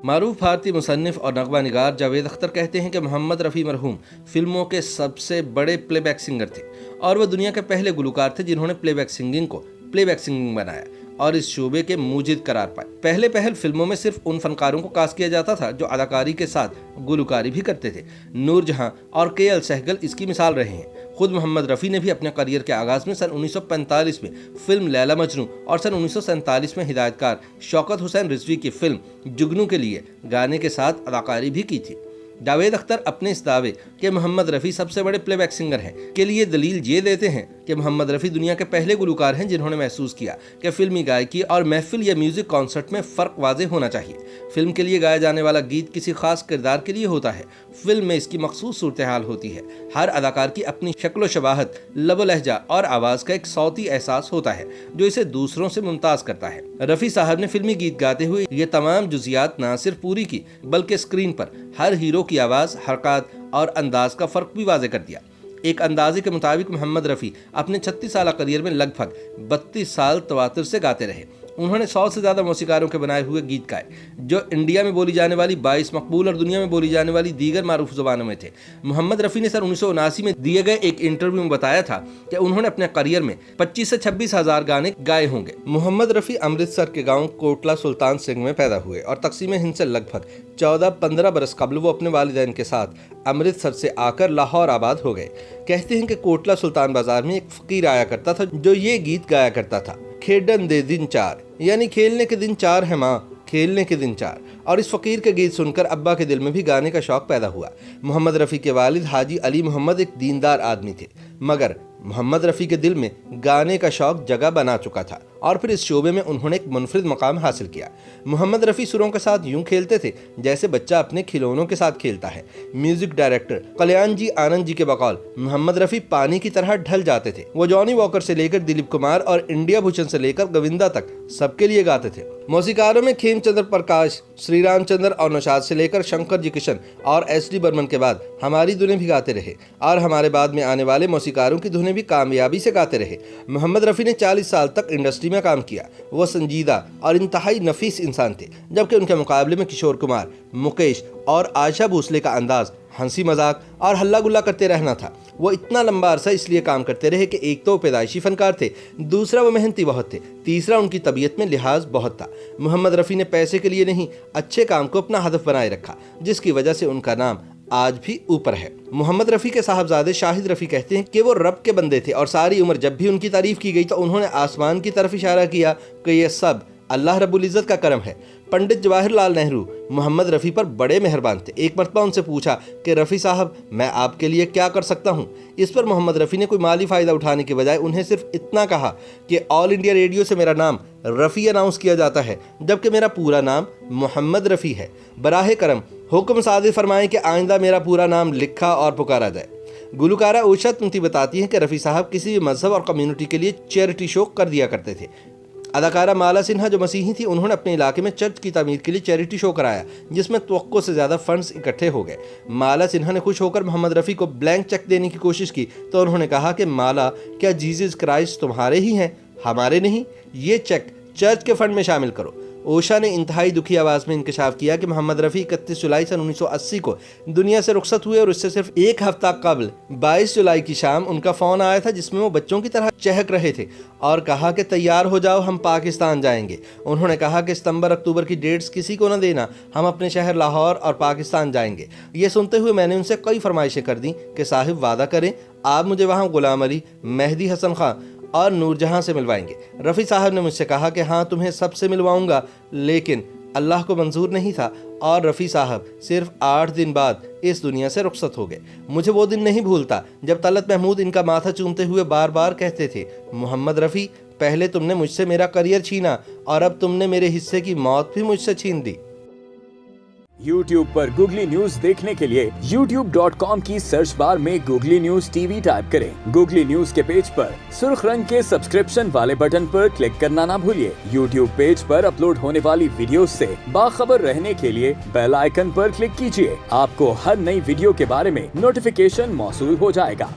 معروف بھارتی مصنف اور نغمہ نگار جاوید اختر کہتے ہیں کہ محمد رفیع مرحوم فلموں کے سب سے بڑے پلے بیک سنگر تھے اور وہ دنیا کے پہلے گلوکار تھے جنہوں نے پلے بیک سنگنگ کو پلے بیک سنگنگ بنایا اور اس شعبے کے موجد قرار پائے۔ پہل فلموں میں صرف ان فنکاروں کو کاسٹ کیا جاتا تھا جو اداکاری کے ساتھ گلوکاری بھی کرتے تھے۔ نور جہاں اور کے ایل سہگل اس کی مثال رہے ہیں۔ خود محمد رفیع نے بھی اپنے کریئر کے آغاز میں سن 1945 میں فلم لیلا مجنوں اور سن 1947 میں ہدایت کار شوکت حسین رضوی کی فلم جگنو کے لیے گانے کے ساتھ اداکاری بھی کی تھی۔ جاوید اختر اپنے اس دعوے کہ محمد رفیع سب سے بڑے پلے بیک سنگر ہیں کے لیے دلیل یہ دیتے ہیں کہ محمد رفیع دنیا کے پہلے گلوکار ہیں جنہوں نے محسوس کیا کہ فلمی گائکی اور محفل یا میوزک کانسرٹ میں فرق واضح ہونا چاہیے۔ فلم کے لیے گایا جانے والا گیت کسی خاص کردار کے لیے ہوتا ہے، فلم میں اس کی مخصوص صورتحال ہوتی ہے۔ ہر اداکار کی اپنی شکل و شباہت، لب و لہجہ اور آواز کا ایک صوتی احساس ہوتا ہے جو اسے دوسروں سے ممتاز کرتا ہے۔ رفیع صاحب نے فلمی گیت گاتے ہوئے یہ تمام جزیات نہ صرف پوری کی بلکہ اسکرین پر ہر ہیرو کی آواز، حرکات اور انداز کا فرق بھی واضح کر دیا۔ ایک اندازے کے مطابق محمد رفیع اپنے 36 سالہ کریئر میں لگ بھگ 32 سال تواتر سے گاتے رہے۔ انہوں نے 100 سے زیادہ موسیقاروں کے بنائے ہوئے گیت گائے جو انڈیا میں بولی جانے والی 22 مقبول اور دنیا میں بولی جانے والی دیگر معروف زبانوں میں تھے۔ محمد رفیع نے سن 1979 میں دیے گئے ایک انٹرویو میں بتایا تھا کہ انہوں نے اپنے کریئر میں 25 سے 26 ہزار گانے گائے ہوں گے۔ محمد رفیع امرتسر کے گاؤں کوٹلا سلطان سنگھ میں پیدا ہوئے اور تقسیم ہند سے لگ بھگ 14-15 برس قبل وہ اپنے والدین کے ساتھ امرتسر سے آ کر لاہور آباد ہو گئے۔ کہتے ہیں کہ کوٹلا سلطان بازار میں ایک فقیر آیا کرتا تھا جو یہ گیت گایا کرتا تھا: کھیڈن دے دن چار، یعنی کھیلنے کے دن چار ہے ماں، کھیلنے کے دن چار۔ اور اس فقیر کے گیت سن کر ابا کے دل میں بھی گانے کا شوق پیدا ہوا۔ محمد رفیع کے والد حاجی علی محمد ایک دیندار آدمی تھے، مگر محمد رفیع کے دل میں گانے کا شوق جگہ بنا چکا تھا اور پھر اس شعبے میں انہوں نے ایک منفرد مقام حاصل کیا۔ محمد رفیع سروں کے ساتھ یوں کھیلتے تھے جیسے بچہ اپنے کھلونوں کے ساتھ کھیلتا ہے۔ میوزک ڈائریکٹر کلیان جی آنند جی کے بقول محمد رفیع پانی کی طرح ڈھل جاتے تھے۔ وہ جونی واکر سے لے کر دلیپ کمار اور انڈیا بھوشن سے لے کر گووندا تک سب کے لیے گاتے تھے۔ موسیقاروں میں کھیم چندر پرکاش، شری رام چندر اور نوشاد سے لے کر شنکر جی کشن اور ایس ڈی برمن کے بعد ہماری دھنیں بھی گاتے رہے اور ہمارے بعد میں آنے والے موسیقاروں کی دھنیں بھی کامیابی سے گاتے رہے۔ محمد رفیع نے 40 سال تک انڈسٹری میں کام کیا۔ وہ سنجیدہ اور انتہائی نفیس انسان تھے، جبکہ ان کے مقابلے میں کشور کمار، مکیش اور عائشہ بھوسلے کا انداز ہنسی مذاق اور ہلا گلا کرتے رہنا تھا۔ وہ اتنا لمبا عرصہ اس لیے کام کرتے رہے کہ ایک تو پیدائشی فنکار تھے، دوسرا وہ محنتی بہت تھے، تیسرا ان کی طبیعت میں لحاظ بہت تھا۔ محمد رفیع نے پیسے کے لیے نہیں، اچھے کام کو اپنا ہدف بنائے رکھا، جس کی وجہ سے ان کا نام آج بھی اوپر ہے۔ محمد رفیع کے صاحبزادے شاہد رفیع کہتے ہیں کہ وہ رب کے بندے تھے اور ساری عمر جب بھی ان کی تعریف کی گئی تو انہوں نے آسمان کی طرف اشارہ کیا کہ یہ سب اللہ رب العزت کا کرم ہے۔ پنڈت جواہر لال نہرو محمد رفیع پر بڑے مہربان تھے۔ ایک مرتبہ ان سے پوچھا کہ رفیع صاحب، میں آپ کے لیے کیا کر سکتا ہوں؟ اس پر محمد رفیع نے کوئی مالی فائدہ اٹھانے کے بجائے انہیں صرف اتنا کہا کہ آل انڈیا ریڈیو سے میرا نام رفیع اناؤنس کیا جاتا ہے، جبکہ میرا پورا نام محمد رفیع ہے۔ براہ کرم حکم صادر فرمائیں کہ آئندہ میرا پورا نام لکھا اور پکارا جائے۔ گلوکارہ اوشا تنتی بتاتی ہیں کہ رفیع صاحب کسی بھی مذہب اور کمیونٹی کے لیے چیریٹی شو کر دیا کرتے تھے۔ اداکارہ مالا سنہا جو مسیحی تھی، انہوں نے اپنے علاقے میں چرچ کی تعمیر کے لیے چیریٹی شو کرایا جس میں توقع سے زیادہ فنڈز اکٹھے ہو گئے۔ مالا سنہا نے خوش ہو کر محمد رفیع کو بلینک چیک دینے کی کوشش کی تو انہوں نے کہا کہ مالا، کیا جیزس کرائسٹ تمہارے ہی ہیں، ہمارے نہیں؟ یہ چیک چرچ کے فنڈ میں شامل کرو۔ اوشا نے انتہائی دکھی آواز میں انکشاف کیا کہ محمد رفیع 31 جولائی سن 1980 کو دنیا سے رخصت ہوئے اور اس سے صرف ایک ہفتہ قبل 22 جولائی کی شام ان کا فون آیا تھا جس میں وہ بچوں کی طرح چہک رہے تھے اور کہا کہ تیار ہو جاؤ، ہم پاکستان جائیں گے۔ انہوں نے کہا کہ ستمبر اکتوبر کی ڈیٹس کسی کو نہ دینا، ہم اپنے شہر لاہور اور پاکستان جائیں گے۔ یہ سنتے ہوئے میں نے ان سے کئی فرمائشیں کر دیں کہ صاحب وعدہ کریں آپ مجھے وہاں غلام علی، مہدی حسن خان اور نور جہاں سے ملوائیں گے۔ رفیع صاحب نے مجھ سے کہا کہ ہاں تمہیں سب سے ملواؤں گا، لیکن اللہ کو منظور نہیں تھا اور رفیع صاحب صرف 8 دن بعد اس دنیا سے رخصت ہو گئے۔ مجھے وہ دن نہیں بھولتا جب طلعت محمود ان کا ماتھا چومتے ہوئے بار بار کہتے تھے، محمد رفیع، پہلے تم نے مجھ سے میرا کریئر چھینا اور اب تم نے میرے حصے کی موت بھی مجھ سے چھین دی۔ YouTube پر گوگلی نیوز دیکھنے کے لیے youtube.com کی سرچ بار میں googly news T V type کریں۔ گوگلی نیوز کے پیج پر سرخ رنگ کے سبسکرپشن والے بٹن پر کلک کرنا نہ بھولیے۔ YouTube پیج پر اپلوڈ ہونے والی ویڈیوز سے باخبر رہنے کے لیے بیل آئیکن پر کلک کیجیے۔ آپ کو ہر نئی ویڈیو کے بارے میں نوٹیفیکیشن موصول ہو جائے گا۔